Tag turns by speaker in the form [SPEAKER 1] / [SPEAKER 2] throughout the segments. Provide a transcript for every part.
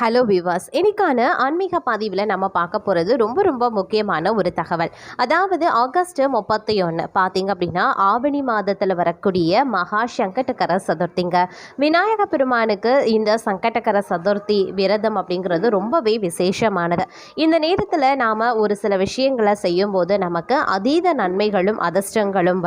[SPEAKER 1] Hello விவாஸ், இன்னைக்கான ஆன்மீக பதிவில் நம்ம பார்க்க போகிறது ரொம்ப ரொம்ப முக்கியமான ஒரு தகவல். அதாவது ஆகஸ்ட் 31 பார்த்தீங்க அப்படின்னா ஆவணி மாதத்தில் வரக்கூடிய மகா சங்கடகர சதுர்த்திங்க. விநாயக பெருமானுக்கு இந்த சங்கடகர சதுர்த்தி விரதம் அப்படிங்கிறது ரொம்பவே விசேஷமானது. இந்த நேரத்தில் நாம் ஒரு சில விஷயங்களை செய்யும்போது நமக்கு அதீத நன்மைகளும் அதிர்ஷ்டங்களும்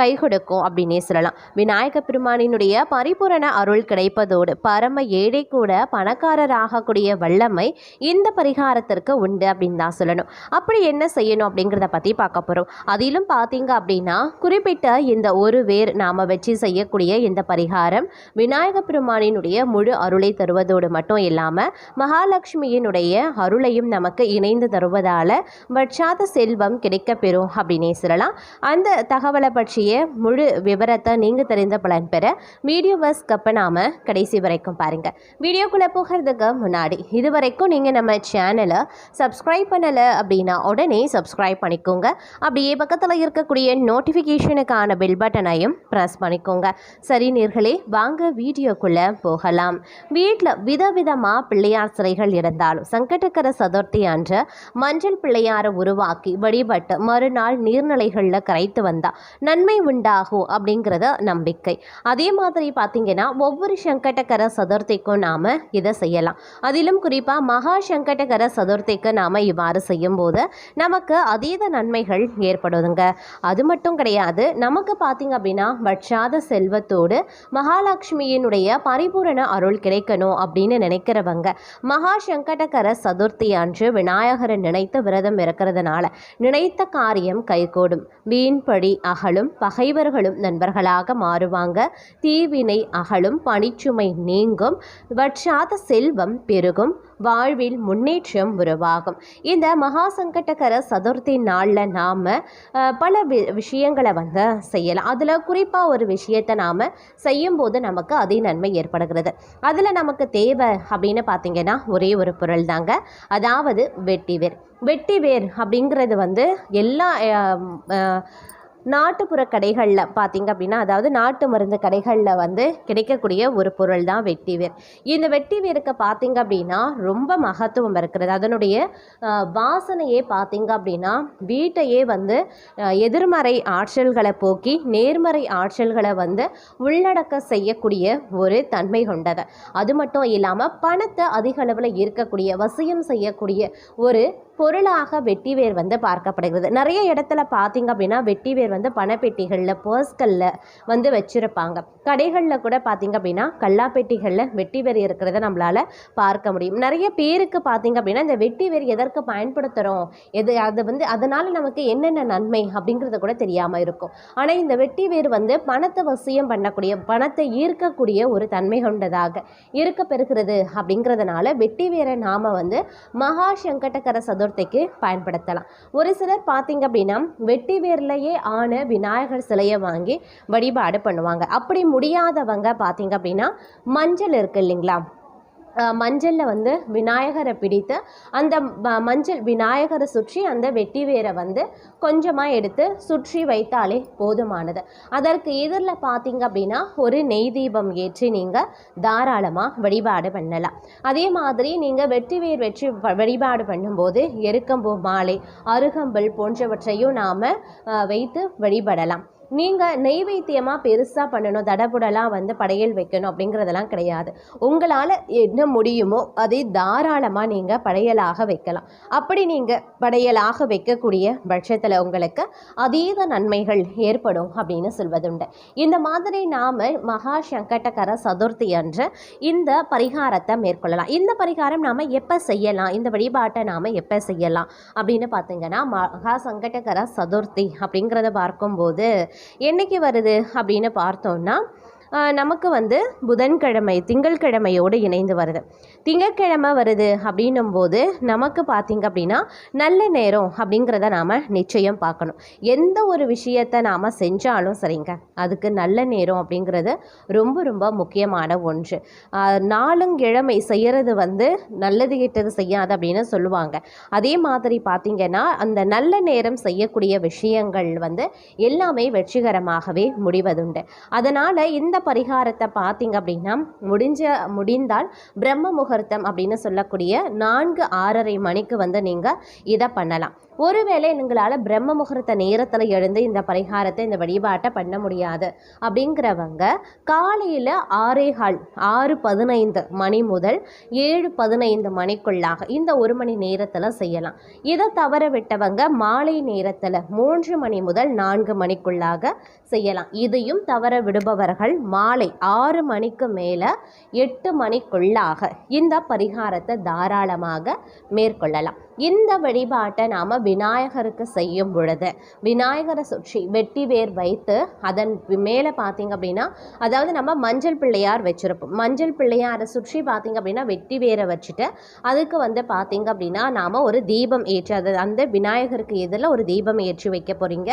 [SPEAKER 1] கை கொடுக்கும் அப்படின்னே சொல்லலாம். விநாயக பெருமானினுடைய பரிபூரண அருள் கிடைப்பதோடு பரம ஏழை கூட பணக்காரர் ஆகக்கூடிய வல்லமை இந்த பரிகாரத்திற்கு உண்டு அப்படின்னு தான் சொல்லணும். அப்படி என்ன செய்யணும் அப்படிங்கிறத பற்றி பார்க்க போகிறோம். அதிலும் பார்த்தீங்க அப்படின்னா குறிப்பிட்ட இந்த ஒரு வேர் நாம் வச்சு செய்யக்கூடிய இந்த பரிகாரம் விநாயக பெருமானினுடைய முழு அருளை தருவதோடு மட்டும் இல்லாமல் மகாலட்சுமியினுடைய அருளையும் நமக்கு இணைந்து தருவதால் வற்றாத செல்வம் கிடைக்க பெறும் அப்படின்னே சொல்லலாம். அந்த தகவலை பற்றிய முழு விவரத்தை நீங்கள் தெரிந்த பலன் பெற வீடியோவை ஸ்கிப் பண்ணாம கடைசி வரைக்கும் பாருங்கள். வீடியோக்குள்ளே போகிறதுக்கு முன்னாடி இதுவரைக்கும் நீங்கள் நம்ம சேனலை சப்ஸ்கிரைப் பண்ணலை அப்படின்னா உடனே சப்ஸ்கிரைப் பண்ணிக்கோங்க. அப்படியே பக்கத்தில் இருக்கக்கூடிய நோட்டிஃபிகேஷனுக்கான பெல் பட்டனையும் ப்ரெஸ் பண்ணிக்கோங்க. சரி நேர்களே, வாங்க வீடியோக்குள்ளே போகலாம். வீட்டில் விதவிதமாக பிள்ளையார் சிலைகள் இருந்தாலும் சங்கடகர சதுர்த்தி அன்று மஞ்சள் பிள்ளையாரை உருவாக்கி வழிபட்டு மறுநாள் நீர்நிலைகளில் கரைத்து வந்தால் நன்மை உண்டாகும் அப்படிங்கிறத நம்பிக்கை. அதே மாதிரி பார்த்தீங்கன்னா ஒவ்வொரு சங்கடகர சதுர்த்திக்கும் நாம் இதை செய்யலாம். அதிலும் குறிப்பாக மகா சங்கடகர சதுர்த்திக்கு நாம் இவ்வாறு செய்யும்போது நமக்கு அதீத நன்மைகள் ஏற்படுதுங்க. அது மட்டும் கிடையாது, நமக்கு பார்த்தீங்க அப்படின்னா வற்றாத செல்வத்தோடு மகாலட்சுமியினுடைய பரிபூரண அருள் கிடைக்கணும் அப்படின்னு நினைக்கிறவங்க மகா சங்கடகர சதுர்த்தி அன்று விநாயகரை நினைத்து விரதம் இருக்கிறதுனால நினைத்த காரியம் கைகூடும், வீண்படி அகலும், பகைவர்களும் நண்பர்களாக மாறுவாங்க, தீவினை அகலும், பணிச்சுமை நீங்கும், வற்றாத செல்வம் பெருகும், வாழ்வில் முன்னேற்றம் உருவாகும். இந்த மகா சங்கடகர சதுர்த்தி நாளில் நாம் பல விஷயங்களை செய்யலாம். அதில் குறிப்பாக ஒரு விஷயத்தை நாம் செய்யும்போது நமக்கு அதே நன்மை ஏற்படுகிறது. அதில் நமக்கு தேவை அப்படின்னு பார்த்தீங்கன்னா ஒரே ஒரு பொருள் தாங்க, அதாவது வெட்டிவேர். வெட்டிவேர் அப்படிங்கிறது எல்லா நாட்டுப்புற கடைகளில் பார்த்திங்க அப்படின்னா, அதாவது நாட்டு மருந்து கடைகளில் கிடைக்கக்கூடிய ஒரு பொருள் தான் வெட்டிவேர். இந்த வெட்டிவேருக்கு பார்த்திங்க அப்படின்னா ரொம்ப மகத்துவம் இருக்கிறது. அதனுடைய வாசனையே பார்த்திங்க அப்படின்னா வீட்டையே எதிர்மறை ஆற்றல்களை போக்கி நேர்மறை ஆற்றல்களை உள்ளடக்க செய்யக்கூடிய ஒரு தன்மை கொண்டது. அது மட்டும் இல்லாமல் பணத்தை அதிக அளவில் ஈர்க்கக்கூடிய வசியம் செய்யக்கூடிய ஒரு பொருளாக வெட்டிவேர் பார்க்கப்படுகிறது. நிறைய இடத்துல பார்த்திங்க அப்படின்னா வெட்டிவேர் பணப்பெட்டிகளில் பர்ஸ்களில் வச்சுருப்பாங்க. கடைகளில் கூட பார்த்திங்க அப்படின்னா கல்லாப்பெட்டிகளில் வெட்டிவேர் இருக்கிறத நம்மளால் பார்க்க முடியும். நிறைய பேருக்கு பார்த்திங்க அப்படின்னா இந்த வெட்டிவேர் எதற்கு பயன்படுத்துகிறோம், அது அதனால் நமக்கு என்னென்ன நன்மை அப்படிங்கிறத கூட தெரியாமல் இருக்கும். ஆனால் இந்த வெட்டிவேர் பணத்தை வசியம் பண்ணக்கூடிய, பணத்தை ஈர்க்கக்கூடிய ஒரு தன்மை கொண்டதாக இருக்க பெறுகிறது. அப்படிங்கிறதுனால வெட்டிவேரை நாம் மகா சங்கடகர சதுர்த்திக்கு பயன்படுத்தலாம். ஒரு சிலர் பார்த்திங்க அப்படின்னா வெட்டிவேர்லையே விநாயகர் சிலையை வாங்கி வழிபாடு பண்ணுவாங்க. அப்படி முடியாதவங்க பார்த்திங்க அப்படின்னா மஞ்சள் இருக்கு இல்லைங்களா, மஞ்சளில் விநாயகரை பிடித்து அந்த மஞ்சள் விநாயகரை சுற்றி அந்த வெட்டிவேரை கொஞ்சமாக எடுத்து சுற்றி வைத்தாலே போதுமானது. அதற்கு எதிரில் பார்த்தீங்க அப்படின்னா ஒரு நெய் தீபம் ஏற்றி நீங்கள் தாராளமாக வழிபாடு பண்ணலாம். அதே மாதிரி நீங்கள் வெட்டிவேர் வச்சு வழிபாடு பண்ணும்போது எருக்கம்பூ மாலை, அருகம்புல் போன்றவற்றையும் நாம் வைத்து வழிபடலாம். நீங்கள் நெய்வேத்தியமாக பெருசாக பண்ணணும், தடபுடலாக படையல் வைக்கணும் அப்படிங்கிறதெல்லாம் கிடையாது. உங்களால் என்ன முடியுமோ அதை தாராளமாக நீங்கள் படையலாக வைக்கலாம். அப்படி நீங்கள் படையலாக வைக்கக்கூடிய பட்சத்தில் உங்களுக்கு அதீத நன்மைகள் ஏற்படும் அப்படின்னு சொல்வதுண்டு. இந்த மாதிரி நாம் மகா சங்கடகர சதுர்த்தி அன்று இந்த பரிகாரத்தை மேற்கொள்ளலாம். இந்த பரிகாரம் நாம் எப்போ செய்யலாம், இந்த வழிபாட்டை நாம் எப்போ செய்யலாம் அப்படின்னு பார்த்தீங்கன்னா மகா சங்கடகர சதுர்த்தி அப்படிங்கிறத பார்க்கும்போது என்னைக்கு வருது அப்படின்னு பார்த்தோம்னா நமக்கு புதன்கிழமை திங்கட்கிழமையோடு இணைந்து வருது. திங்கட்கிழமை வருது அப்படின்னும் போது நமக்கு பார்த்திங்க அப்படின்னா நல்ல நேரம் அப்படிங்கிறத நாம் நிச்சயம் பார்க்கணும். எந்த ஒரு விஷயத்தை நாம் செஞ்சாலும் சரிங்க, அதுக்கு நல்ல நேரம் அப்படிங்கிறது ரொம்ப ரொம்ப முக்கியமான ஒன்று. நாளுங்கிழமை செய்கிறது நல்லது கெட்டது செய்யாது அப்படின்னு சொல்லுவாங்க. அதே மாதிரி பார்த்திங்கன்னா அந்த நல்ல நேரம் செய்யக்கூடிய விஷயங்கள் எல்லாமே வெற்றிகரமாகவே முடிவதுண்டு. அதனால் இந்த பரிகாரத்தை பார்த்தீங்க அப்படின்னா முடிந்தால் பிரம்ம முகூர்த்தம் அப்படின்னு சொல்லக்கூடிய 4:06 மணிக்கு வந்து நீங்கள் இதை பண்ணலாம். ஒருவேளை உங்களால் பிரம்ம முகூர்த்த நேரத்தில் எழுந்து இந்த பரிகாரத்தை இந்த வழிபாட்டை பண்ண முடியாது அப்படிங்கிறவங்க காலையில் 6:15 மணி முதல் 7:15 மணிக்குள்ளாக இந்த 1 மணி நேரத்தில் செய்யலாம். இதை தவற விட்டவங்க மாலை நேரத்தில் 3 மணி முதல் 4 மணிக்குள்ளாக செய்யலாம். இதையும் தவற விடுபவர்கள் மாலை 6 மணிக்கு மேலே 8 மணிக்குள்ளாக இந்த பரிகாரத்தை தாராளமாக மேற்கொள்ளலாம். இந்த வழிபாட்டை நாம் விநாயகருக்கு செய்யும் பொழுது விநாயகரை சுற்றி வெட்டி வேர் வைத்து அதன் மேலே பார்த்தீங்க அப்படின்னா, அதாவது நம்ம மஞ்சள் பிள்ளையார் வச்சுருப்போம். மஞ்சள் பிள்ளையாரை சுற்றி பார்த்தீங்க அப்படின்னா வெட்டி வேரை வச்சுட்டு அதுக்கு வந்து பார்த்தீங்க அப்படின்னா நாம் ஒரு தீபம் ஏற்றி அது அந்த விநாயகருக்கு எதில் ஒரு தீபம் ஏற்றி வைக்க போகிறீங்க.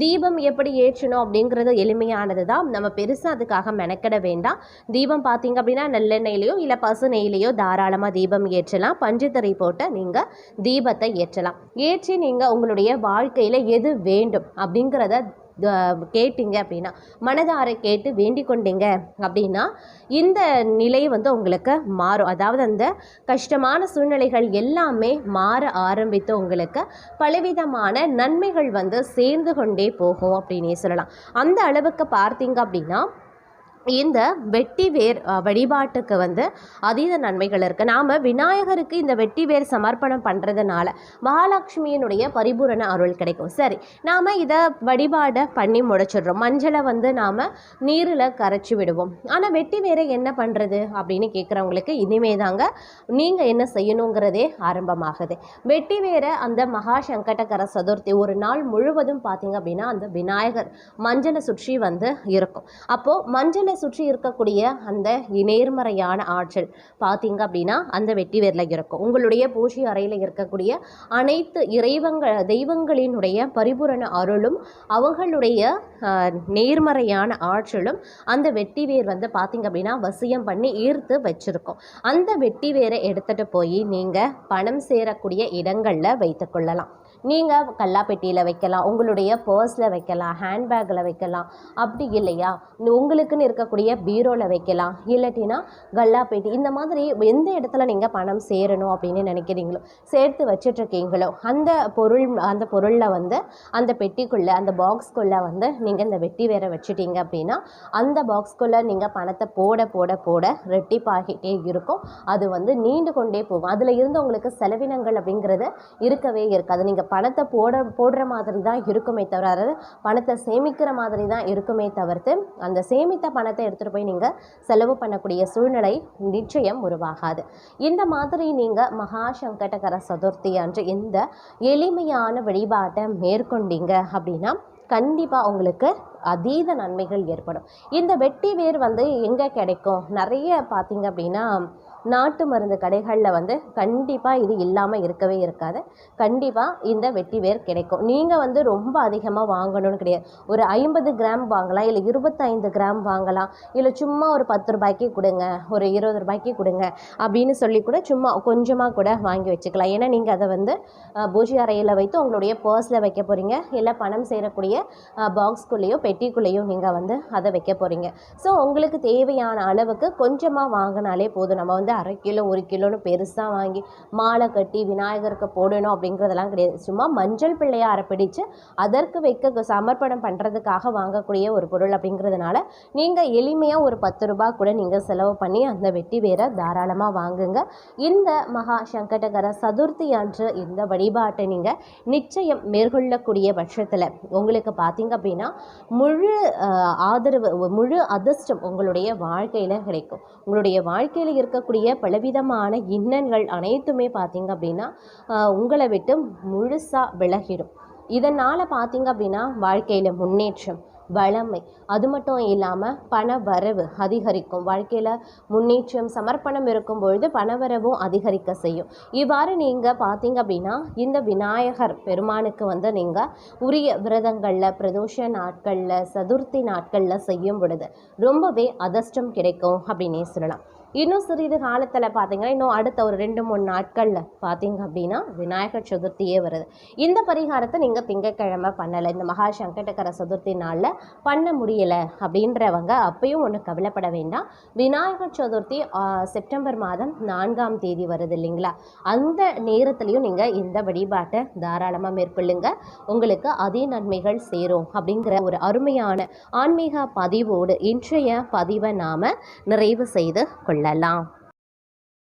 [SPEAKER 1] தீபம் எப்படி ஏற்றணும் அப்படிங்கிறது எளிமையானது தான். நம்ம பெருசாக அதுக்காக மெனக்கிட வேண்டாம். தீபம் பார்த்தீங்க அப்படின்னா நல்லெண்ணெயிலையோ இல்லை பசு நெய்லையோ தாராளமாக தீபம் ஏற்றலாம். பஞ்சுத்திரை போட்டு நீங்கள் தீபத்தை ஏற்றலாம். ஏற்றி நீங்கள் உங்களுடைய வாழ்க்கையில் எது வேண்டும் அப்படிங்கிறத கேட்டீங்க அப்படின்னா, மனதார கேட்டு வேண்டிக் கொண்டீங்க அப்படின்னா இந்த நிலை வந்து உங்களுக்கு மாறும். அதாவது அந்த கஷ்டமான சூழ்நிலைகள் எல்லாமே மாற ஆரம்பித்து உங்களுக்கு பலவிதமான நன்மைகள் வந்து சேர்ந்து கொண்டே போகும் அப்படின்னே சொல்லலாம். அந்த அளவுக்கு பார்த்தீங்க அப்படின்னா இந்த வெட்டி வேர் வழிபாட்டுக்கு வந்து அதீத நன்மைகள் இருக்குது. நாம் விநாயகருக்கு இந்த வெட்டி வேர் சமர்ப்பணம் பண்ணுறதுனால மகாலட்சுமியினுடைய பரிபூரண அருள் கிடைக்கும். சரி, நாம் இதை வழிபாடை பண்ணி முடிச்சிடுறோம். மஞ்சளை வந்து நாம் நீரில் கரைச்சி விடுவோம். ஆனால் வெட்டி வேரை என்ன பண்ணுறது அப்படின்னு கேட்குறவங்களுக்கு இனிமே தாங்க நீங்கள் என்ன செய்யணுங்கிறதே ஆரம்பமாகுது. வெட்டி வேரை அந்த மகா சங்கடகர சதுர்த்தி ஒரு நாள் முழுவதும் பார்த்தீங்க அப்படின்னா அந்த விநாயகர் மஞ்சளை சுற்றி வந்து இருக்கும். அப்போது மஞ்சளை சுற்றி இருக்கக்கூடிய அந்த நேர்மறையான ஆற்றல் பார்த்தீங்க அப்படின்னா அந்த வெட்டி வேரில் இருக்கும். உங்களுடைய பூஜை அறையில் இருக்கக்கூடிய அனைத்து தெய்வங்களினுடைய பரிபூரண அருளும் அவங்களுடைய நேர்மறையான ஆற்றலும் அந்த வெட்டி வேர் வந்து பார்த்தீங்க அப்படின்னா வசியம் பண்ணி ஈர்த்து வச்சுருக்கோம். அந்த வெட்டி வேரை எடுத்துகிட்டு போய் நீங்கள் பணம் சேரக்கூடிய இடங்களில் வைத்து கொள்ளலாம். நீங்கள் கல்லாப்பெட்டியில் வைக்கலாம், உங்களுடைய பர்ஸில் வைக்கலாம், ஹேண்ட்பேக்கில் வைக்கலாம். அப்படி இல்லையா உங்களுக்குன்னு இருக்கக்கூடிய பீரோவில் வைக்கலாம். இல்லாட்டினா கல்லாப்பெட்டி இந்த மாதிரி எந்த இடத்துல நீங்கள் பணம் சேரணும் அப்படின்னு நினைக்கிறீங்களோ சேர்த்து வச்சிட்ருக்கீங்களோ அந்த பொருளில் வந்து அந்த பெட்டிக்குள்ளே அந்த பாக்ஸ்குள்ளே வந்து நீங்கள் இந்த வெட்டி வேற வச்சுட்டீங்க அப்படின்னா அந்த பாக்ஸ்குள்ளே நீங்கள் பணத்தை போட போட போட ரெட்டிப்பாகிட்டே இருக்கும். அது வந்து நீண்டு கொண்டே போகும். அதில் இருந்து உங்களுக்கு செலவினங்கள் அப்படிங்கிறது இருக்கவே இருக்காது. நீங்கள் பணத்தை போடுற மாதிரி தான் இருக்குமே தவிர, அதாவது பணத்தை சேமிக்கிற மாதிரி தான் இருக்குமே தவிர்த்து அந்த சேமித்த பணத்தை எடுத்துகிட்டு போய் நீங்கள் செலவு பண்ணக்கூடிய சூழ்நிலை நிச்சயம் உருவாகாது. இந்த மாதிரி நீங்கள் மகா சங்கடகர சதுர்த்தி அன்று இந்த எளிமையான வழிபாட்டை மேற்கொண்டீங்க அப்படின்னா கண்டிப்பாக உங்களுக்கு அதீத நன்மைகள் ஏற்படும். இந்த வெட்டி வேர் வந்து எங்கே கிடைக்கும்? நிறைய பார்த்தீங்க அப்படின்னா நாட்டு மருந்து கடைகளில் வந்து கண்டிப்பாக இது இல்லாமல் இருக்கவே இருக்காது. கண்டிப்பாக இந்த வெட்டி வேர் கிடைக்கும். நீங்கள் வந்து ரொம்ப அதிகமாக வாங்கணும்னு கிடையாது. ஒரு 50 கிராம் வாங்கலாம், இல்லை 25 கிராம் வாங்கலாம், இல்லை சும்மா ஒரு 10 ரூபாய்க்கு கொடுங்க, ஒரு 20 ரூபாய்க்கு கொடுங்க அப்படின்னு சொல்லி கூட சும்மா கொஞ்சமாக கூட வாங்கி வச்சுக்கலாம். ஏன்னா நீங்கள் அதை வந்து பூஜை அறையில் வைத்து உங்களுடைய பர்ஸில் வைக்க போகிறீங்க, இல்லை பணம் சேரக்கூடிய பாக்ஸ்குள்ளேயோ பெட்டிக்குள்ளேயோ நீங்கள் வந்து அதை வைக்க போகிறீங்க. ஸோ உங்களுக்கு தேவையான அளவுக்கு கொஞ்சமாக வாங்கினாலே போதும். நம்ம வந்து 1/2 கிலோ 1 கிலோன்னு பெருசாக வாங்கி மாலை கட்டி விநாயகருக்கு போடணும் அப்படிங்கிறதெல்லாம் கிடையாது. சும்மா மஞ்சள் பிள்ளையாரை பிடிச்சு அதற்கு வைக்க சமர்ப்பணம் பண்ணுறதுக்காக வாங்கக்கூடிய ஒரு பொருள் அப்படிங்கிறதுனால நீங்கள் எளிமையாக ஒரு 10 ரூபாய் கூட நீங்கள் செலவு பண்ணி அந்த வெட்டி வேரை தாராளமாக வாங்குங்க. இந்த மகா சங்கடகர சதுர்த்தி அன்று இந்த வழிபாட்டை நீங்கள் நிச்சயம் மேற்கொள்ளக்கூடிய பட்சத்தில் உங்களுக்கு பார்த்தீங்க அப்படின்னா முழு ஆதரவு, முழு அதிர்ஷ்டம் உங்களுடைய வாழ்க்கையில் கிடைக்கும். உங்களுடைய வாழ்க்கையில் இருக்கக்கூடிய பலவிதமான இன்னல்கள் அனைத்துமே பார்த்தீங்க அப்படின்னா உங்களை விட்டு முழுசாக விலகிடும். இதனால் பார்த்தீங்க அப்படின்னா வாழ்க்கையில் முன்னேற்றம், வளமை, அது மட்டும் இல்லாமல் பண வரவு அதிகரிக்கும். வாழ்க்கையில் முன்னேற்றம் சமர்ப்பணம் இருக்கும் பொழுது பணவரவும் அதிகரிக்க செய்யும். இவ்வாறு நீங்கள் பார்த்தீங்க அப்படின்னா இந்த விநாயகர் பெருமானுக்கு வந்து நீங்கள் உரிய விரதங்களில், பிரதோஷ நாட்களில், சதுர்த்தி நாட்களில் செய்யும் பொழுது ரொம்பவே அதிர்ஷ்டம் கிடைக்கும் அப்படின்னே சொல்லலாம். இன்னும் சிறிது காலத்தில் பார்த்தீங்கன்னா இன்னும் அடுத்த ஒரு 2-3 நாட்களில் பார்த்தீங்க அப்படின்னா விநாயகர் சதுர்த்தியே வருது. இந்த பரிகாரத்தை நீங்கள் திங்கட்கிழமை பண்ணலை, இந்த மகா சங்கடகர சதுர்த்தி நாளில் பண்ண முடியலை அப்படின்றவங்க அப்பயும் ஒன்றும் கவலைப்பட வேண்டாம். விநாயகர் சதுர்த்தி செப்டம்பர் மாதம் 4ஆம் தேதி வருது இல்லைங்களா, அந்த நேரத்துலையும் நீங்கள் இந்த வழிபாட்டை தாராளமாக மேற்கொள்ளுங்க. உங்களுக்கு அதே நன்மைகள் சேரும் அப்படிங்கிற ஒரு அருமையான ஆன்மீக பதிவோடு இன்றைய பதிவை நாம் நிறைவு செய்து கொள்ளலாம்.